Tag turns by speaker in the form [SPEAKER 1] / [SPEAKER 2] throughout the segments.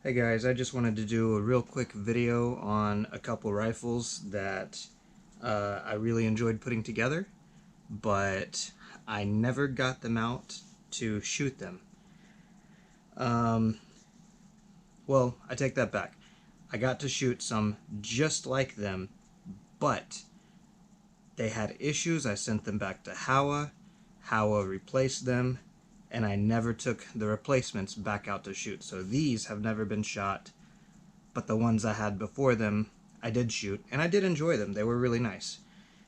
[SPEAKER 1] Hey guys, I just wanted to do a real quick video on a couple rifles that I really enjoyed putting together, but I never got them out to shoot them. Well, I take that back. I got to shoot some just like them, but they had issues. I sent them back to Howa. Howa replaced them, and I never took the replacements back out to shoot. So these have never been shot, but the ones I had before them I did shoot, and I did enjoy them. They were really nice.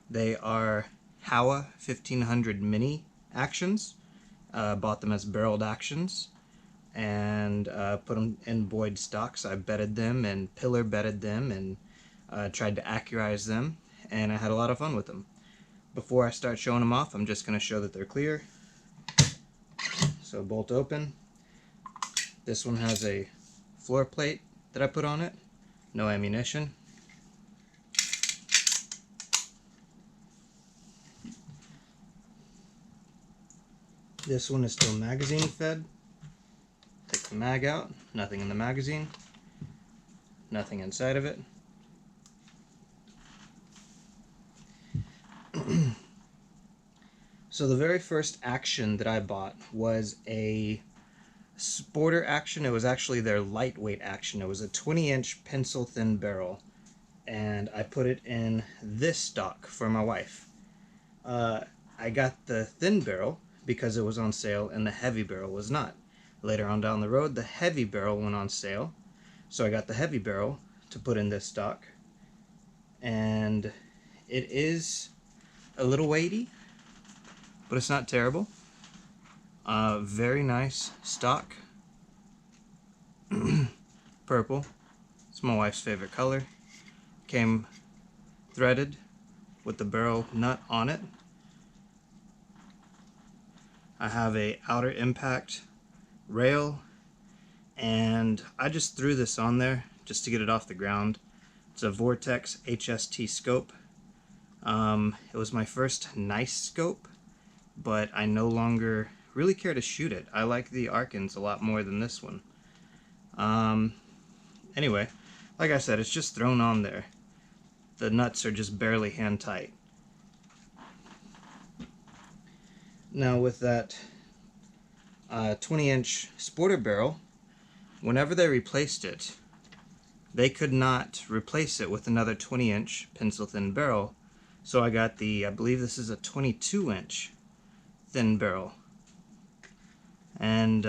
[SPEAKER 1] They are Howa 1500 mini actions. Bought them as barreled actions, and put them in Boyds stocks. I bedded them and pillar bedded them, and tried to accurize them, and I had a lot of fun with them. Before I start showing them off, I'm just going to show that they're clear. So bolt open. This one has a floor plate that I put on it. No ammunition. This one is still magazine fed. Take the mag out. Nothing in the magazine. Nothing inside of it. So the very first action that I bought was a Sporter action. It was actually their lightweight action. It was a 20-inch pencil thin barrel, and I put it in this stock for my wife. I got the thin barrel because it was on sale and the heavy barrel was not. Later on down the road, the heavy barrel went on sale, so I got the heavy barrel to put in this stock, and it is a little weighty, but it's not terrible. Very nice stock. Purple. It's my wife's favorite color. Came threaded with the barrel nut on it. I have a outer impact rail, and I just threw this on there just to get it off the ground. It's a Vortex HST scope. It was my first nice scope, but I no longer really care to shoot it. I like the Arkans a lot more than this one. Anyway, like I said, it's just thrown on there. The nuts are just barely hand tight. Now with that 20-inch Sporter barrel, whenever they replaced it, they could not replace it with another 20-inch pencil thin barrel. So I got I believe this is a 22-inch thin barrel. And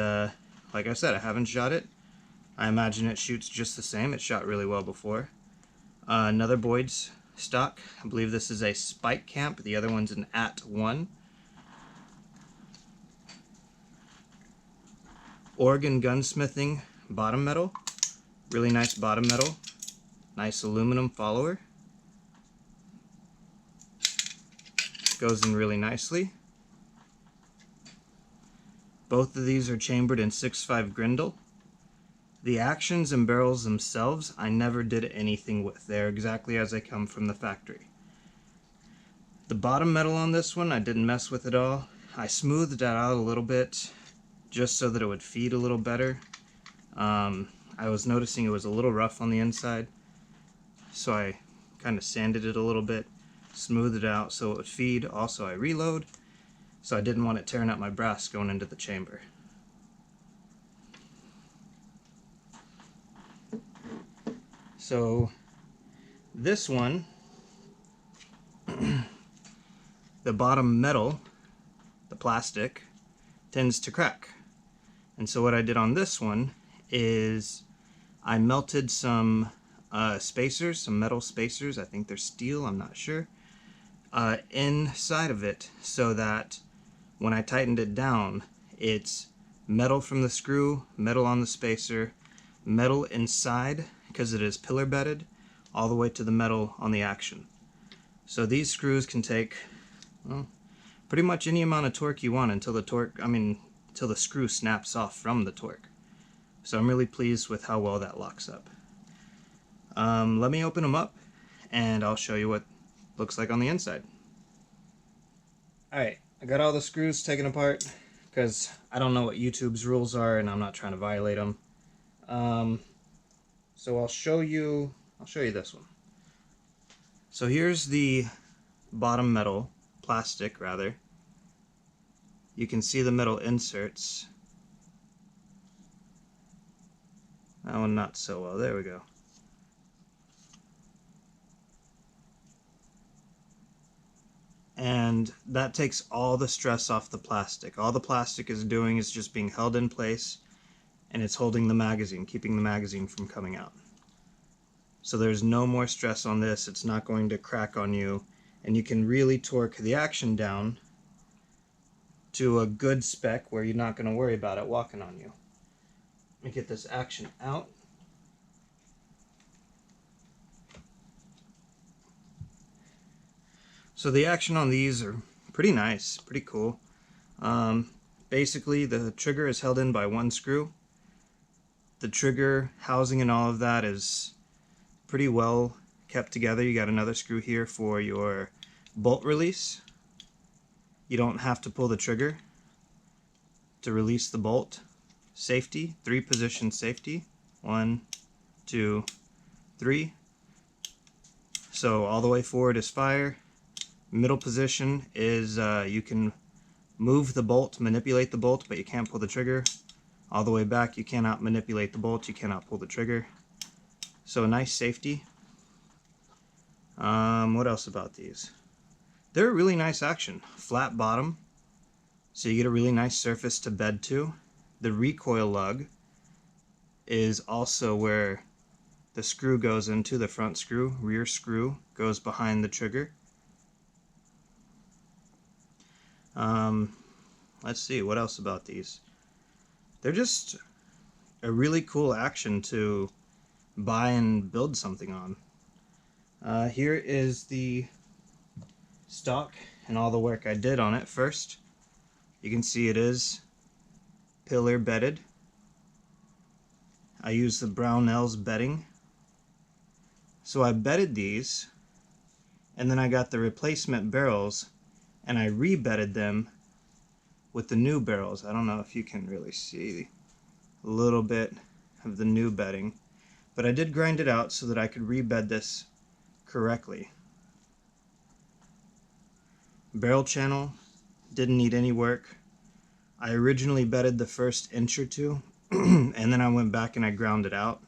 [SPEAKER 1] like I said, I haven't shot it. I imagine it shoots just the same. It shot really well before. Another Boyds stock. I believe this is a Spike Camp. The other one's an @1. Oregon Gunsmithing bottom metal. Really nice bottom metal. Nice aluminum follower. Goes in really nicely. Both of these are chambered in 6.5 Grindle. The actions and barrels themselves, I never did anything with. They're exactly as they come from the factory. The bottom metal on this one, I didn't mess with at all. I smoothed it out a little bit just so that it would feed a little better. I was noticing it was a little rough on the inside, so I kind of sanded it a little bit, smoothed it out so it would feed. Also, I reload, so I didn't want it tearing up my brass going into the chamber. So this one, the bottom metal, the plastic, tends to crack. And so what I did on this one is I melted some spacers, some metal spacers, I think they're steel, I'm not sure, inside of it, so that when I tightened it down, it's metal from the screw, metal on the spacer, metal inside, because it is pillar bedded, all the way to the metal on the action. So these screws can take, well, pretty much any amount of torque you want until the screw snaps off from the torque. So I'm really pleased with how well that locks up. Let me open them up, and I'll show you what it looks like on the inside. Alright, I got all the screws taken apart because I don't know what YouTube's rules are and I'm not trying to violate them. So I'll show you this one. So here's the bottom metal, plastic rather. You can see the metal inserts. That one not so well. There we go. And that takes all the stress off the plastic. All the plastic is doing is just being held in place, and it's holding the magazine, keeping the magazine from coming out. So there's no more stress on this. It's not going to crack on you, and you can really torque the action down to a good spec where you're not going to worry about it walking on you. Let me get this action out. So the action on these are pretty nice, pretty cool. Basically, the trigger is held in by one screw. The trigger housing and all of that is pretty well kept together. You got another screw here for your bolt release. You don't have to pull the trigger to release the bolt. Safety, 3-position safety. 1, 2, 3. So all the way forward is fire. Middle position is you can move the bolt, manipulate the bolt, but you can't pull the trigger. All the way back, you cannot manipulate the bolt, you cannot pull the trigger. So a nice safety. What else about these? They're a really nice action. Flat bottom, so you get a really nice surface to bed to. The recoil lug is also where the screw goes into, the front screw. Rear screw goes behind the trigger. Let's see, what else about these? They're just a really cool action to buy and build something on. Here is the stock and all the work I did on it. First, you can see it is pillar bedded. I used the Brownells bedding. So I bedded these, and then I got the replacement barrels, and I re-bedded them with the new barrels. I don't know if you can really see a little bit of the new bedding, but I did grind it out so that I could re-bed this correctly. Barrel channel didn't need any work. I originally bedded the first inch or two and then I went back and I ground it out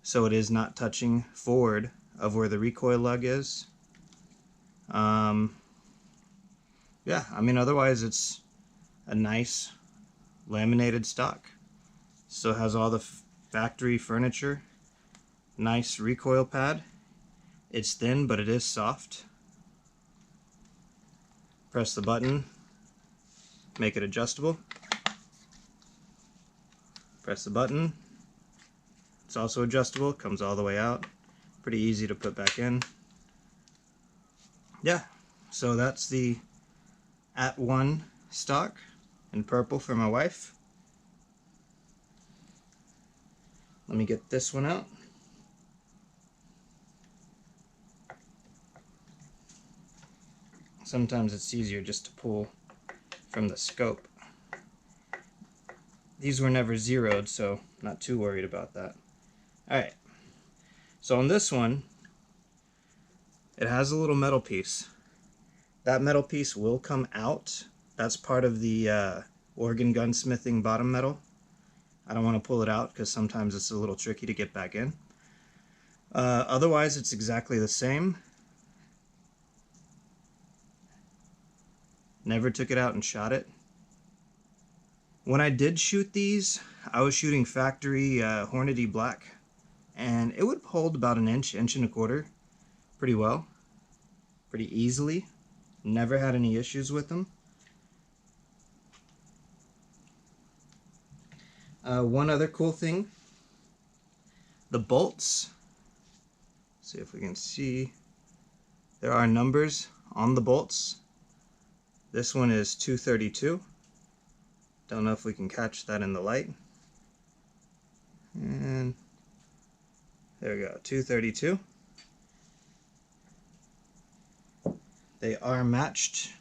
[SPEAKER 1] so it is not touching forward of where the recoil lug is. Yeah, I mean, otherwise it's a nice laminated stock. So it has all the factory furniture. Nice recoil pad. It's thin, but it is soft. Press the button, make it adjustable. Press the button. It's also adjustable, comes all the way out. Pretty easy to put back in. Yeah, so that's the @1 stock in purple for my wife. Let me get this one out. Sometimes it's easier just to pull from the scope. These were never zeroed, so not too worried about that. Alright, so on this one, it has a little metal piece. That metal piece will come out. That's part of the organ gunsmithing bottom metal. I don't want to pull it out because sometimes it's a little tricky to get back in. Otherwise, it's exactly the same. Never took it out and shot it. When I did shoot these, I was shooting factory Hornady black, and it would hold about an inch, inch and a quarter, pretty well, pretty easily. Never had any issues with them. One other cool thing, the bolts. Let's see if we can see. There are numbers on the bolts. This one is 232. Don't know if we can catch that in the light. And there we go, 232. They are matched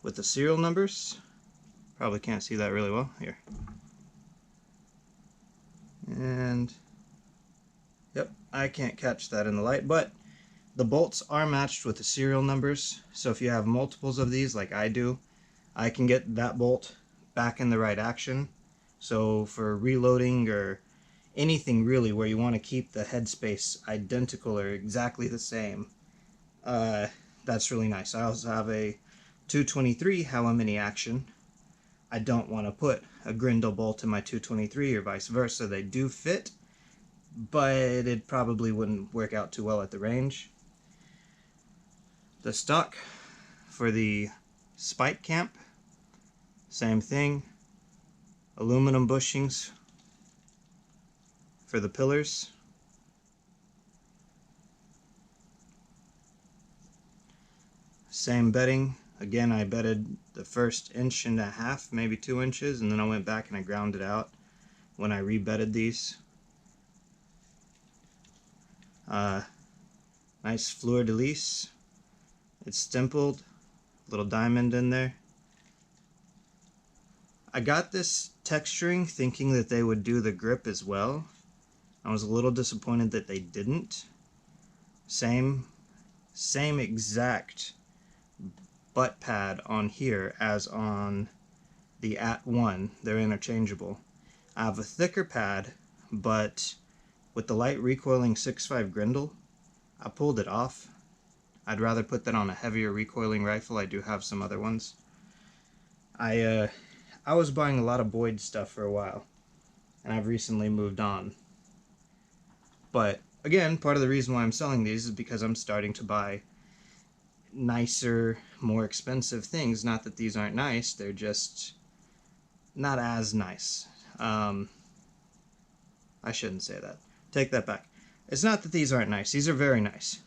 [SPEAKER 1] with the serial numbers. Probably can't see that really well. Here. And yep, I can't catch that in the light, but the bolts are matched with the serial numbers. So if you have multiples of these like I do, I can get that bolt back in the right action. So for reloading or anything really where you want to keep the headspace identical or exactly the same, that's really nice. I also have a 223 Howa mini action. I don't want to put a Grindle bolt in my 223 or vice versa. They do fit, but it probably wouldn't work out too well at the range. The stock for the spike camp, same thing. Aluminum bushings for the pillars. Same bedding. Again, I bedded the first 1.5 inches, maybe 2 inches, and then I went back and I ground it out when I rebedded these. Nice fleur de lis. It's stippled, little diamond in there. I got this texturing thinking that they would do the grip as well. I was a little disappointed that they didn't. Same exact butt pad on here as on the @1. They're interchangeable. I have a thicker pad, but with the light recoiling 6.5 Grindle, I pulled it off. I'd rather put that on a heavier recoiling rifle. I do have some other ones. I was buying a lot of Boyds stuff for a while, and I've recently moved on. But again, part of the reason why I'm selling these is because I'm starting to buy nicer, more expensive things. Not that these aren't nice, they're just not as nice. I shouldn't say that. Take that back. It's not that these aren't nice. These are very nice.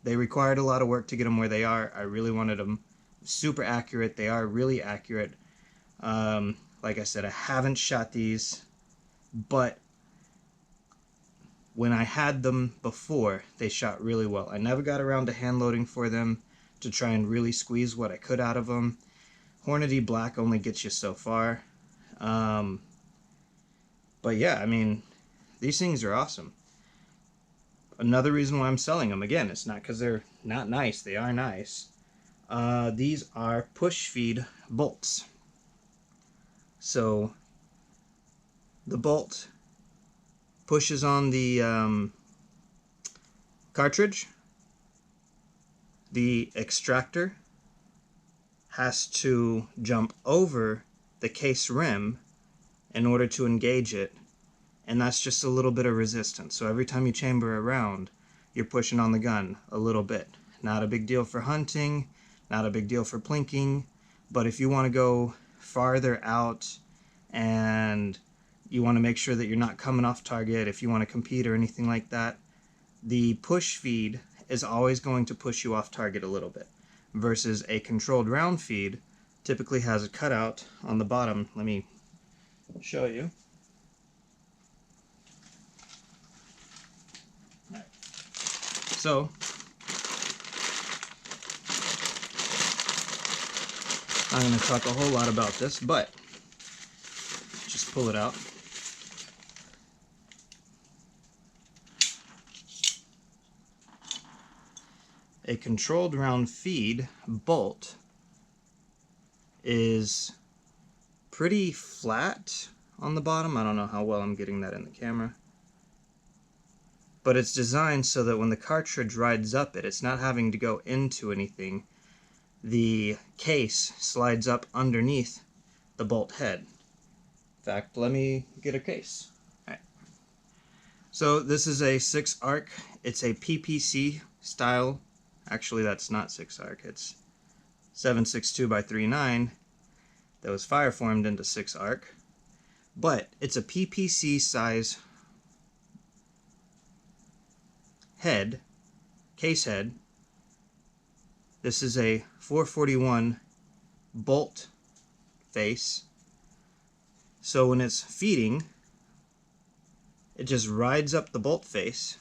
[SPEAKER 1] They required a lot of work to get them where they are. I really wanted them super accurate. They are really accurate. Like I said, I haven't shot these, but when I had them before, they shot really well. I never got around to hand loading for them to try and really squeeze what I could out of them. Hornady Black only gets you so far. But yeah, I mean, these things are awesome. Another reason why I'm selling them, again, it's not because they're not nice. They are nice. These are push feed bolts. So the bolt pushes on the cartridge. The extractor has to jump over the case rim in order to engage it, and that's just a little bit of resistance. So every time you chamber a round, you're pushing on the gun a little bit. Not a big deal for hunting, not a big deal for plinking, but if you want to go farther out and you want to make sure that you're not coming off target, if you want to compete or anything like that, the push feed is always going to push you off target a little bit, versus a controlled round feed typically has a cutout on the bottom. Let me show you. So I'm going to talk a whole lot about this, but just pull it out. A controlled round feed bolt is pretty flat on the bottom. I don't know how well I'm getting that in the camera. But it's designed so that when the cartridge rides up it, it's not having to go into anything. The case slides up underneath the bolt head. In fact, let me get a case. All right. So this is a 6-arc. It's a PPC style. Actually, that's not 6-arc. It's 7.62 by 3.9 that was fireformed into 6-arc. But it's a PPC size head, case head. This is a 441 bolt face. So when it's feeding, it just rides up the bolt face,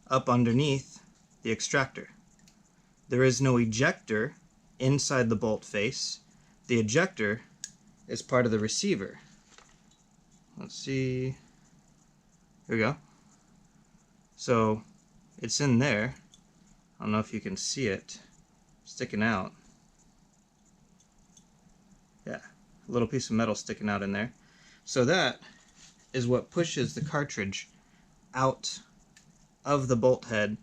[SPEAKER 1] up underneath the extractor. There is no ejector inside the bolt face. The ejector is part of the receiver. Let's see. Here we go. So it's in there. I don't know if you can see it sticking out. Yeah, a little piece of metal sticking out in there. So that is what pushes the cartridge out of the bolt head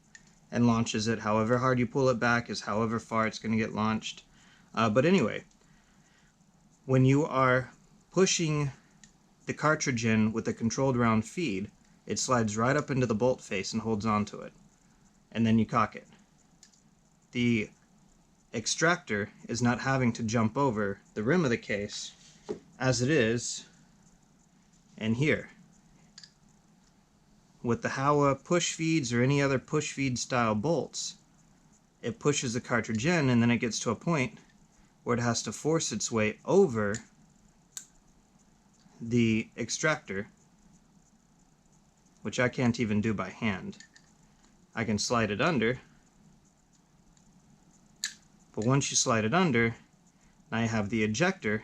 [SPEAKER 1] and launches it. However hard you pull it back is however far it's going to get launched. But anyway, when you are pushing the cartridge in with a controlled round feed, it slides right up into the bolt face and holds onto it. And then you cock it. The extractor is not having to jump over the rim of the case as it is in here. With the Howa push feeds or any other push feed style bolts, it pushes the cartridge in and then it gets to a point where it has to force its way over the extractor, which I can't even do by hand. I can slide it under, but once you slide it under, now you have the ejector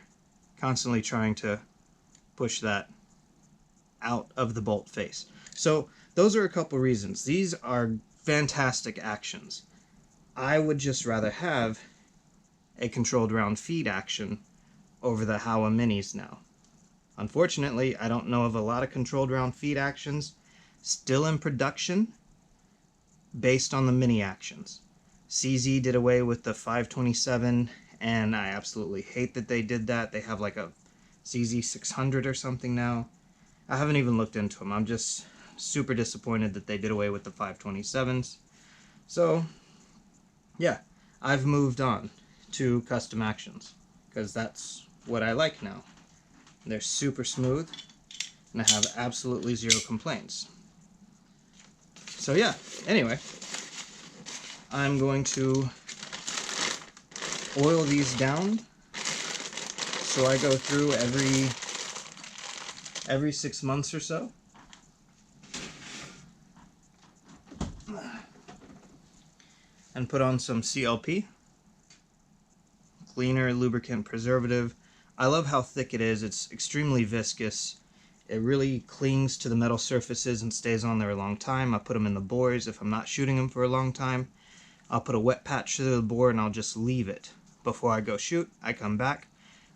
[SPEAKER 1] constantly trying to push that out of the bolt face. So those are a couple reasons. These are fantastic actions. I would just rather have a controlled round feed action over the Howa Minis now. Unfortunately, I don't know of a lot of controlled round feed actions still in production based on the mini actions. CZ did away with the 527, and I absolutely hate that they did that. They have like a CZ 600 or something now. I haven't even looked into them. I'm just super disappointed that they did away with the 527s. So, yeah, I've moved on to custom actions because that's what I like now. They're super smooth, and I have absolutely zero complaints. So yeah, anyway, I'm going to oil these down. So I go through every 6 months or so. And put on some CLP, cleaner, lubricant, preservative. I love how thick it is. It's extremely viscous. It really clings to the metal surfaces and stays on there a long time. I put them in the bores if I'm not shooting them for a long time. I'll put a wet patch through the bore and I'll just leave it. Before I go shoot, I come back.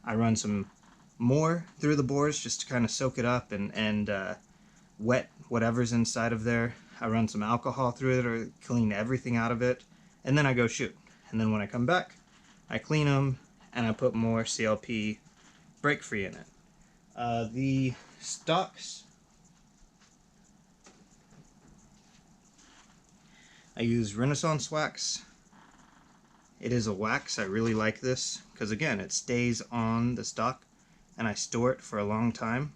[SPEAKER 1] I run some more through the bores just to kind of soak it up and wet whatever's inside of there. I run some alcohol through it or clean everything out of it. And then I go shoot. And then when I come back, I clean them and I put more CLP break free in it. The stocks, I use Renaissance wax. It is a wax. I really like this because again, it stays on the stock and I store it for a long time.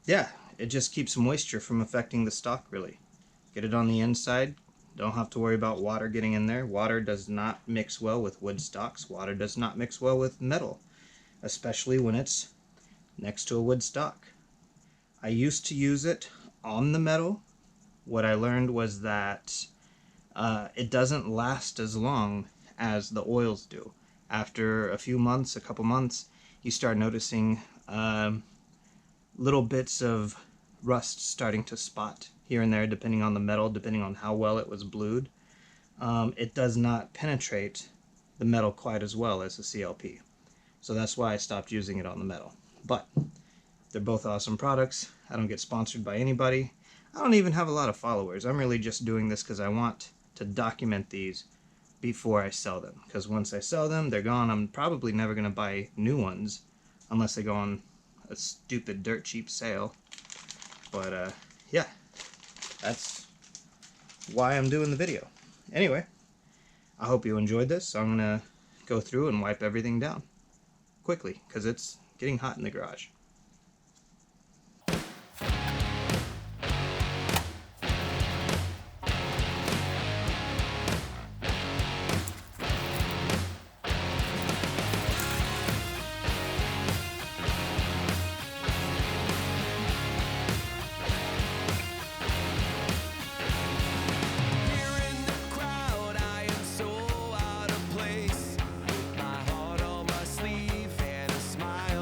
[SPEAKER 1] Yeah, it just keeps moisture from affecting the stock really. Get it on the inside. Don't have to worry about water getting in there. Water does not mix well with wood stocks. Water does not mix well with metal, especially when it's next to a wood stock. I used to use it on the metal. What I learned was that it doesn't last as long as the oils do. After a few months, a couple months, you start noticing little bits of rust starting to spot here and there, depending on the metal, depending on how well it was blued. It does not penetrate the metal quite as well as the CLP. So that's why I stopped using it on the metal. But they're both awesome products. I don't get sponsored by anybody. I don't even have a lot of followers. I'm really just doing this because I want to document these before I sell them. Because once I sell them, they're gone. I'm probably never going to buy new ones unless they go on a stupid dirt cheap sale. But yeah, that's why I'm doing the video. Anyway, I hope you enjoyed this. I'm going to go through and wipe everything down quickly because it's getting hot in the garage.
[SPEAKER 2] Smile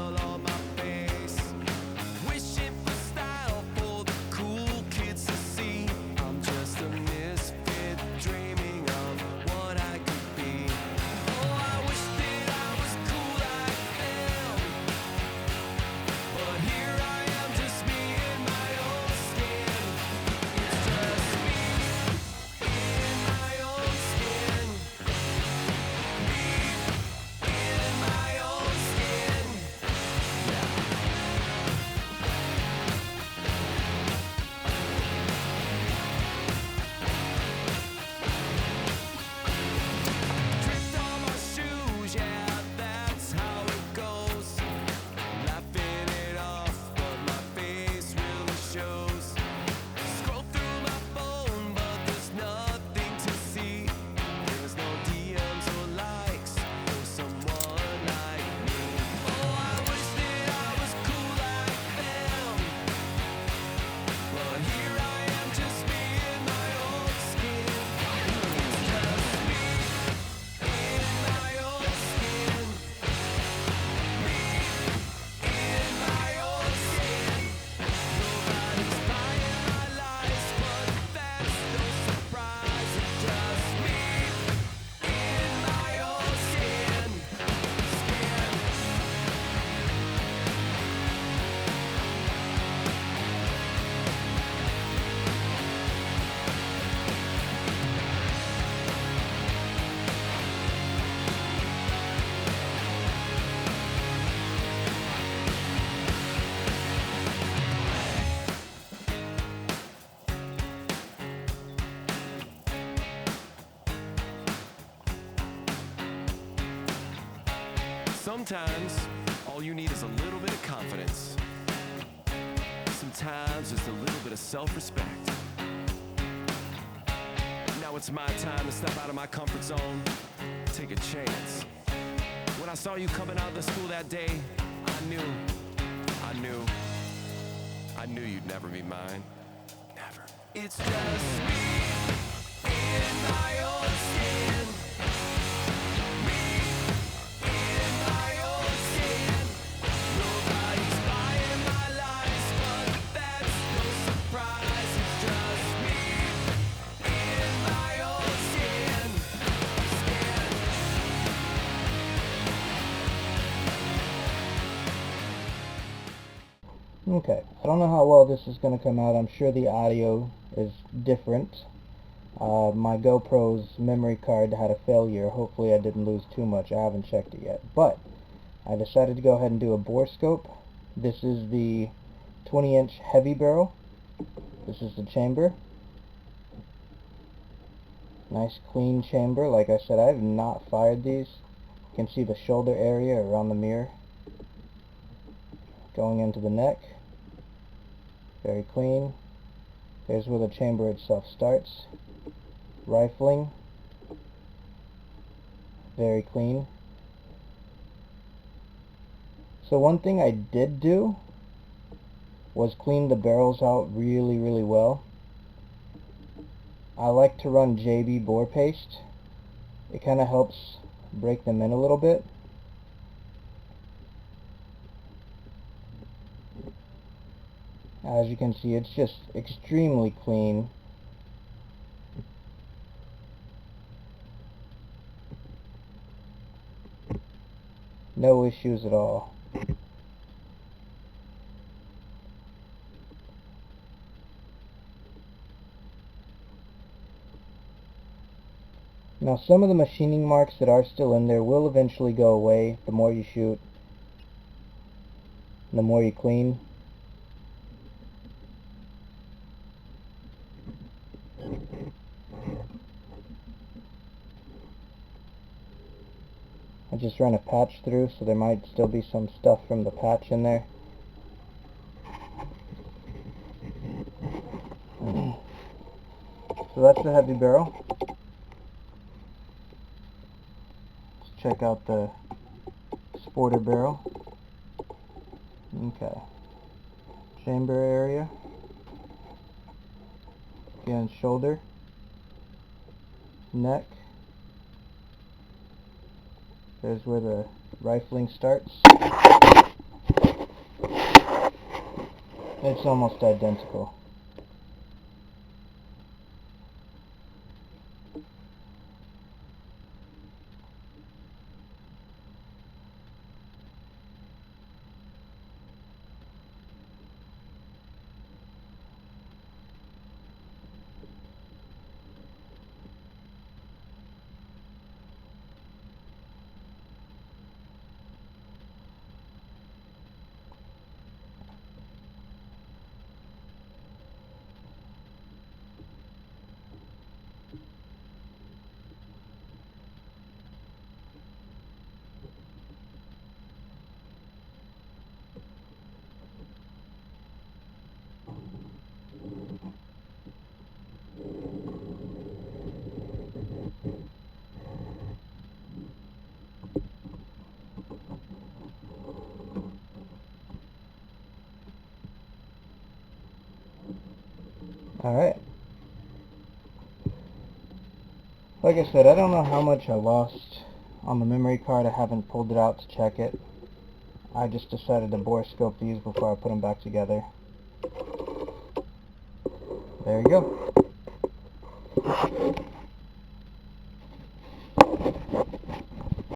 [SPEAKER 2] Sometimes, all you need is a little bit of confidence. Sometimes, just a little bit of self-respect. Now it's my time to step out of my comfort zone, take a chance. When I saw you coming out of the school that day, I knew you'd never be mine. Never. It's just me in my own skin. Me in my own skin. Nobody's buying my lies, but that's no surprise. It's just me in my own skin.
[SPEAKER 3] Okay, I don't know how well this is going to come out. I'm sure the audio is different. My GoPro's memory card had a failure. Hopefully I didn't lose too much. I haven't checked it yet. But I decided to go ahead and do a bore scope. This is the 20-inch heavy barrel. This is the chamber. Nice clean chamber. Like I said, I have not fired these. You can see the shoulder area around the mirror. Going into the neck. Very clean. There's where the chamber itself starts. Rifling. Very clean. So one thing I did do was clean the barrels out really well. I like to run JB bore paste. It kind of helps break them in a little bit. As you can see, it's just extremely clean. No issues at all. Now some of the machining marks that are still in there will eventually go away the more you shoot, the more you clean. I just ran a patch through, so there might still be some stuff from the patch in there. So that's the heavy barrel. Let's check out the sporter barrel. Okay. Chamber area. Again, shoulder. Neck. There's where the rifling starts. It's almost identical. Alright. Like I said, I don't know how much I lost on the memory card. I haven't pulled it out to check it. I just decided to bore scope these before I put them back together. There you go.